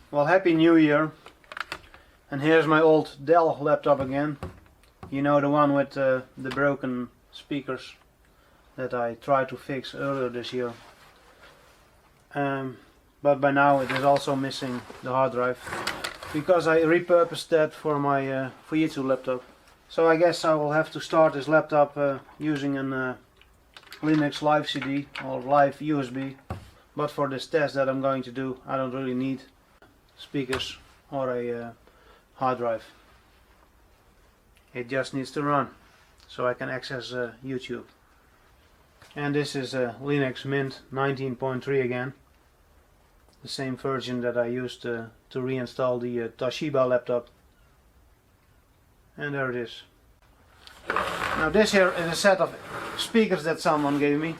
Well, Happy New Year. And here's my old Dell laptop again. You know, the one with the broken speakers that I tried to fix earlier this year. But by now it is also missing the hard drive, because I repurposed that for my Fujitsu laptop. So I guess I will have to start this laptop using an Linux live CD or live USB. But for this test that I'm going to do, I don't really need speakers or a hard drive. It just needs to run so I can access YouTube. And this is Linux Mint 19.3 again, the same version that I used to reinstall the Toshiba laptop. And there it is. Now this here is a set of speakers that someone gave me,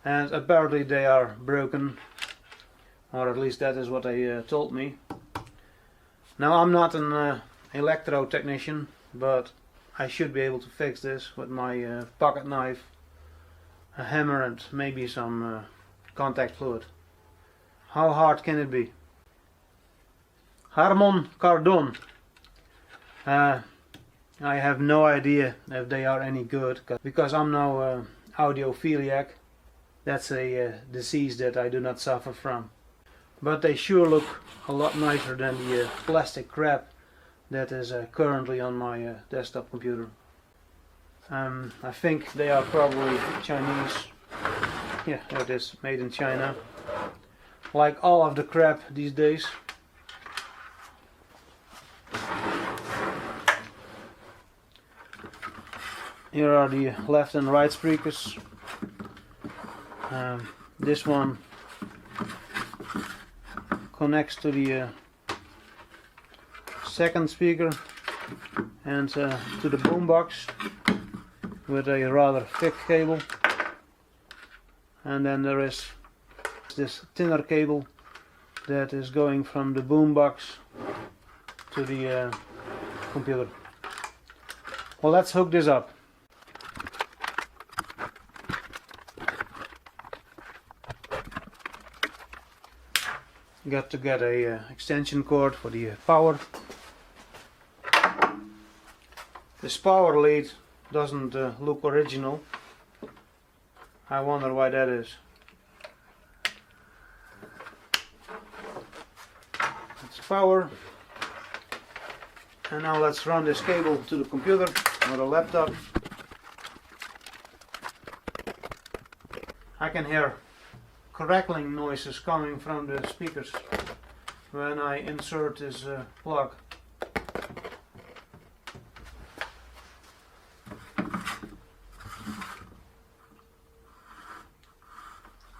and apparently they are broken, or at least that is what they told me. Now I'm not an electro technician, but I should be able to fix this with my pocket knife, a hammer and maybe some contact fluid. How hard can it be? Harman Kardon. I have no idea if they are any good, because I'm no audiophiliac. That's a disease that I do not suffer from. But they sure look a lot nicer than the plastic crap that is currently on my desktop computer. I think they are probably Chinese. Yeah, there it is, made in China. Like all of the crap these days. Here are the left and right speakers. This one connects to the second speaker and to the boombox with a rather thick cable. And then there is this thinner cable that is going from the boombox to the computer. Well, let's hook this up. Got to get a extension cord for the power. This power lead doesn't look original. I wonder why that is. It's power. And now let's run this cable to the computer or the laptop. I can hear crackling noises coming from the speakers when I insert this plug.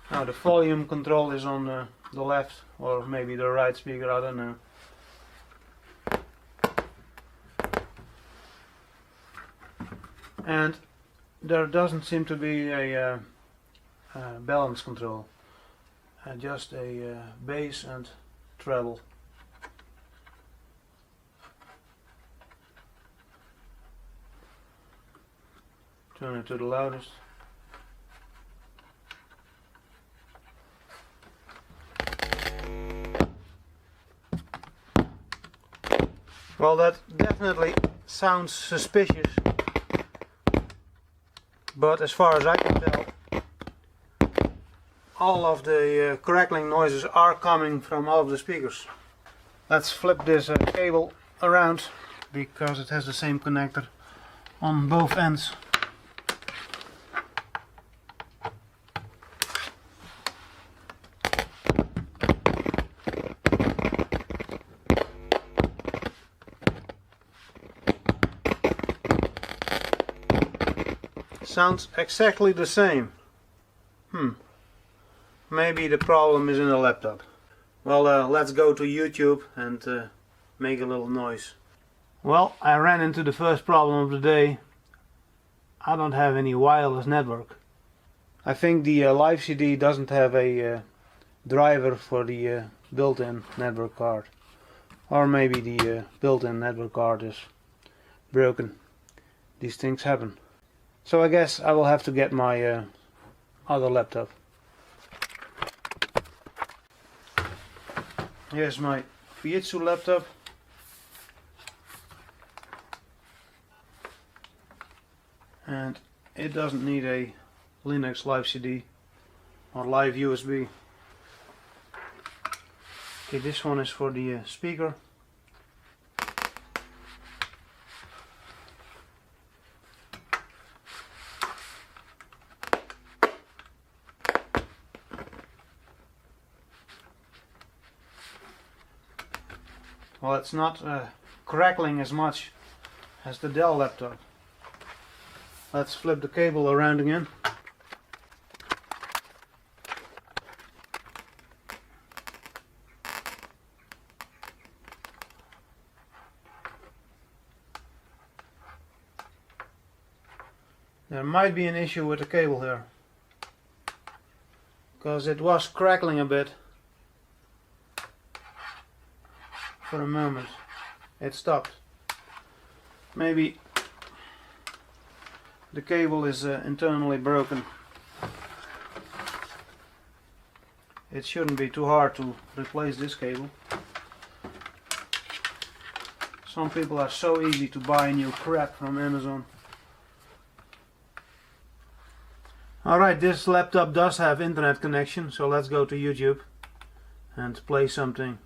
Now the volume control is on the left, or maybe the right speaker, I don't know. And there doesn't seem to be a balance control. Just a bass and treble. Turn it to the loudest. Well, that definitely sounds suspicious, but as far as I can tell, all of the crackling noises are coming from all of the speakers. Let's flip this cable around, because it has the same connector on both ends. Sounds exactly the same. Maybe the problem is in the laptop. Well, let's go to YouTube and make a little noise. Well, I ran into the first problem of the day. I don't have any wireless network. I think the live CD doesn't have a driver for the built-in network card. Or maybe the built-in network card is broken. These things happen. So I guess I will have to get my other laptop. Here's my Fujitsu laptop. And it doesn't need a Linux live CD or live USB. Okay, this one is for the speaker. Well, it's not crackling as much as the Dell laptop. Let's flip the cable around again. There might be an issue with the cable here, because it was crackling a bit for a moment. It stopped. Maybe the cable is internally broken. It shouldn't be too hard to replace this cable. Some people are so easy to buy new crap from Amazon. Alright, this laptop does have internet connection, so let's go to YouTube and play something.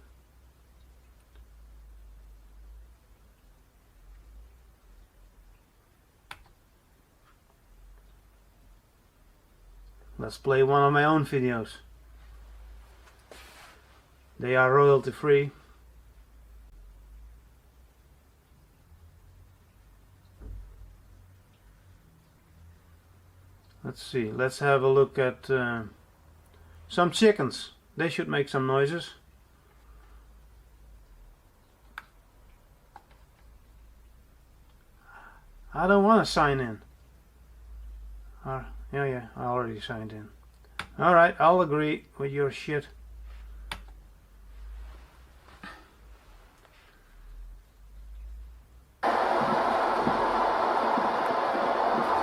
Let's play one of my own videos. They are royalty free. Let's see, let's have a look at some chickens. They should make some noises. I don't want to sign in. Yeah, I already signed in. Alright, I'll agree with your shit.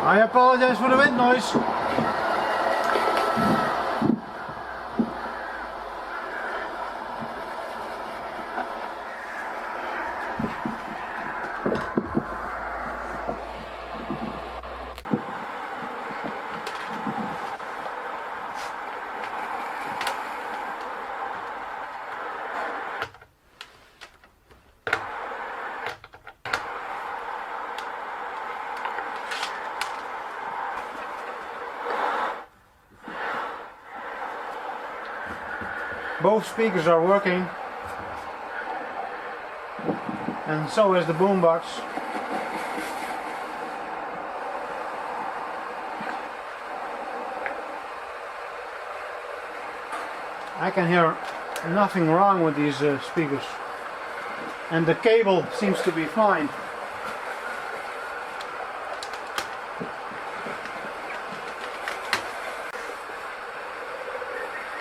I apologize for the wind noise. Both speakers are working, and so is the boombox. I can hear nothing wrong with these speakers, and the cable seems to be fine.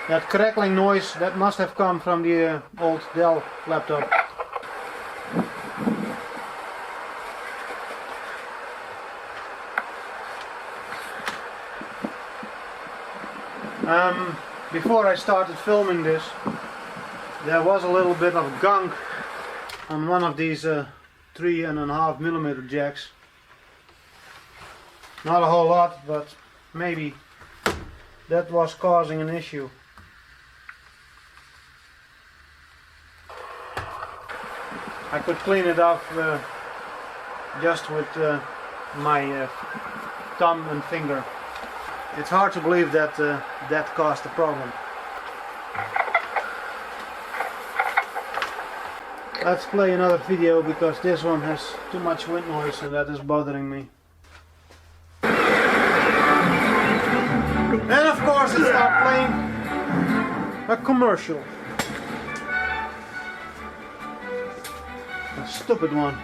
That crackling noise, that must have come from the old Dell laptop. Before I started filming this, there was a little bit of gunk on one of these 3.5mm jacks. Not a whole lot, but maybe that was causing an issue. I could clean it off just with my thumb and finger. It's hard to believe that that caused the problem. Let's play another video because this one has too much wind noise and that is bothering me. And of course it started playing a commercial. A stupid one.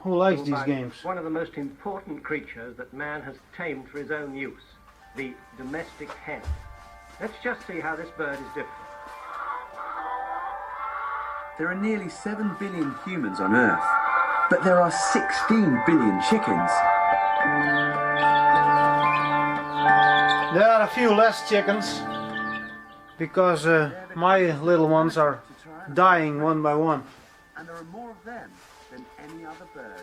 Who likes these games? One of the most important creatures that man has tamed for his own use, the domestic hen. Let's just see how this bird is different. There are nearly 7 billion humans on Earth, but there are 16 billion chickens. There are a few less chickens. because my little ones are dying one by one. And there are more of them than any other bird.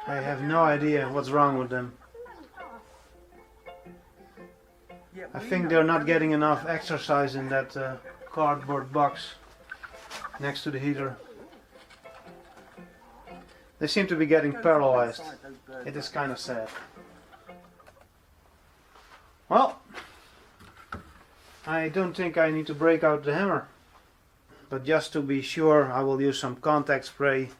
I have no idea what's wrong with them. Yet I we think know they're not only getting enough exercise in that cardboard box next to the heater. They seem to be getting paralyzed. inside those birds' It is kind of sad. Well, I don't think I need to break out the hammer. But just to be sure, I will use some contact spray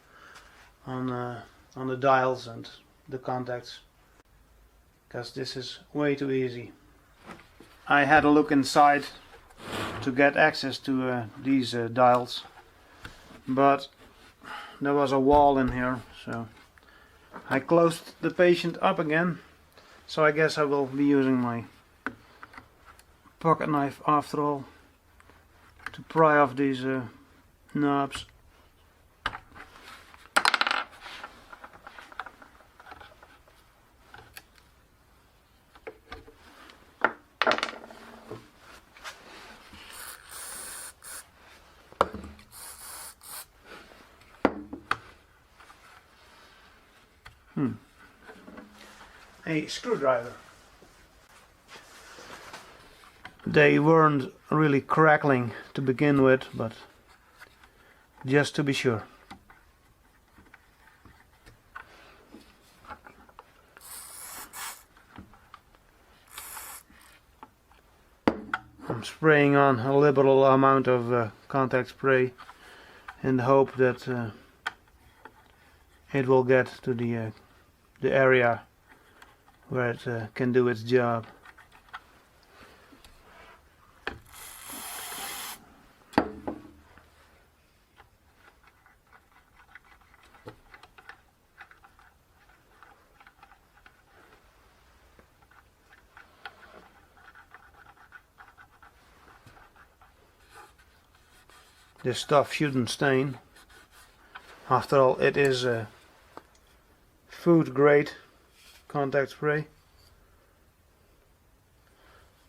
on the dials and the contacts, because this is way too easy. I had a look inside to get access to these dials, but there was a wall in here, so I closed the patient up again. So I guess I will be using my pocket knife after all to pry off these knobs. A screwdriver. They weren't really crackling to begin with, but just to be sure. I'm spraying on a liberal amount of contact spray in the hope that it will get to the area where it can do its job. This stuff shouldn't stain. After all, it is a food grade contact spray.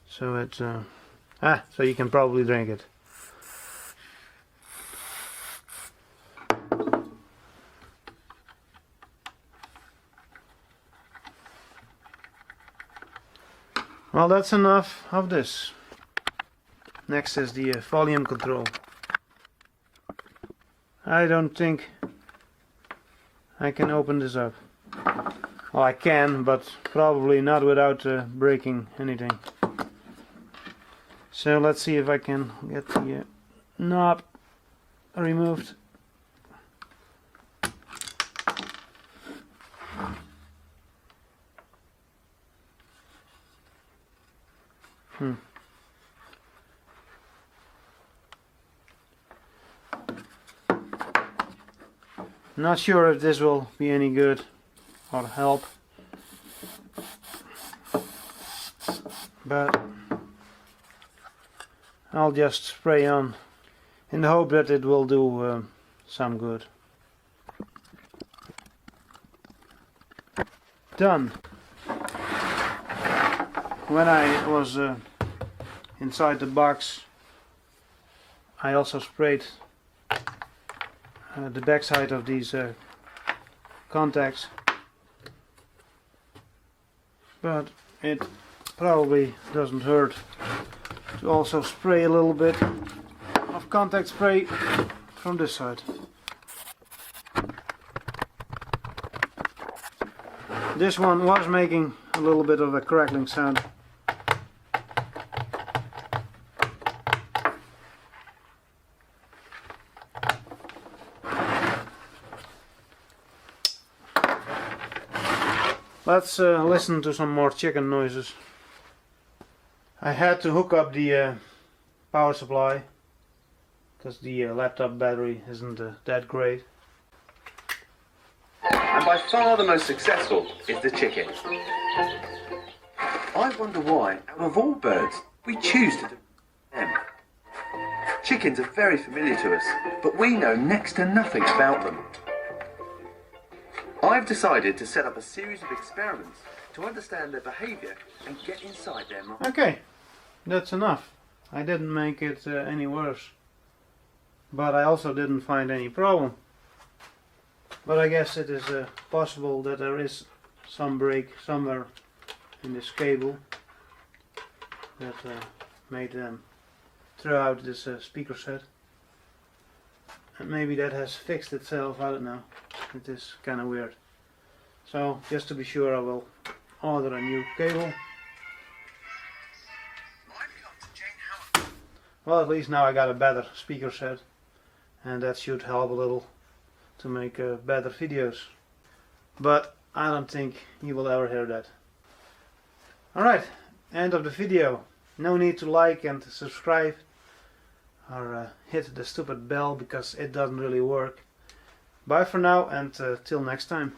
So it's so you can probably drink it. Well, that's enough of this. Next is the volume control. I don't think I can open this up. Well, I can, but probably not without breaking anything. So let's see if I can get the knob removed. Not sure if this will be any good or help, but I'll just spray on in the hope that it will do some good. Done. When I was inside the box, I also sprayed the backside of these contacts, but it probably doesn't hurt to also spray a little bit of contact spray from this side. This one was making a little bit of a crackling sound. Let's listen to some more chicken noises. I had to hook up the power supply because the laptop battery isn't that great. And by far the most successful is the chicken. I wonder why, out of all birds, we choose to do them. Chickens are very familiar to us, but we know next to nothing about them. I've decided to set up a series of experiments to understand their behaviour and get inside their mind. Okay, that's enough. I didn't make it any worse, but I also didn't find any problem. But I guess it is possible that there is some break somewhere in this cable that made them throw out this speaker set. And maybe that has fixed itself, I don't know. It is kind of weird. So just to be sure, I will order a new cable. Well, at least now I got a better speaker set, and that should help a little to make better videos. But I don't think you will ever hear that. Alright, end of the video. No need to like and subscribe or hit the stupid bell because it doesn't really work. Bye for now, and till next time.